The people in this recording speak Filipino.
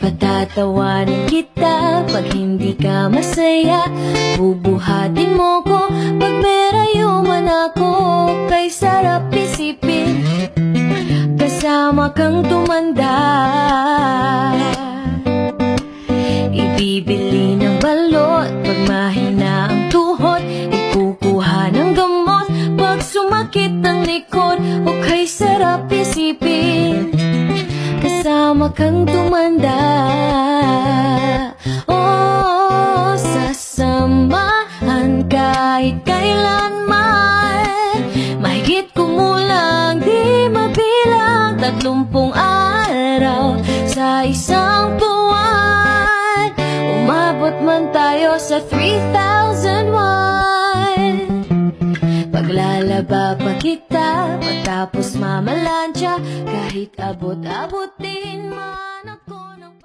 Patatawanin kita pag hindi ka masaya. Bubuhatin mo ko pag merayuman ako. Kay sarap isipin kasama kang tumanda. Ibibili ng balot pag mahina ang tuhod. Ikukuha ng gamot pag sumakit ang likod. O kay sarap isipin kasama kang tumanda. Oh, sasamahan kahit kailanman. Mahigit kumulang di mabilang 30 araw sa isang buwan. Umabot man tayo sa 3,001. Paglalaba pa kita, pagtapos mamalansya, kahit abot-abotin man.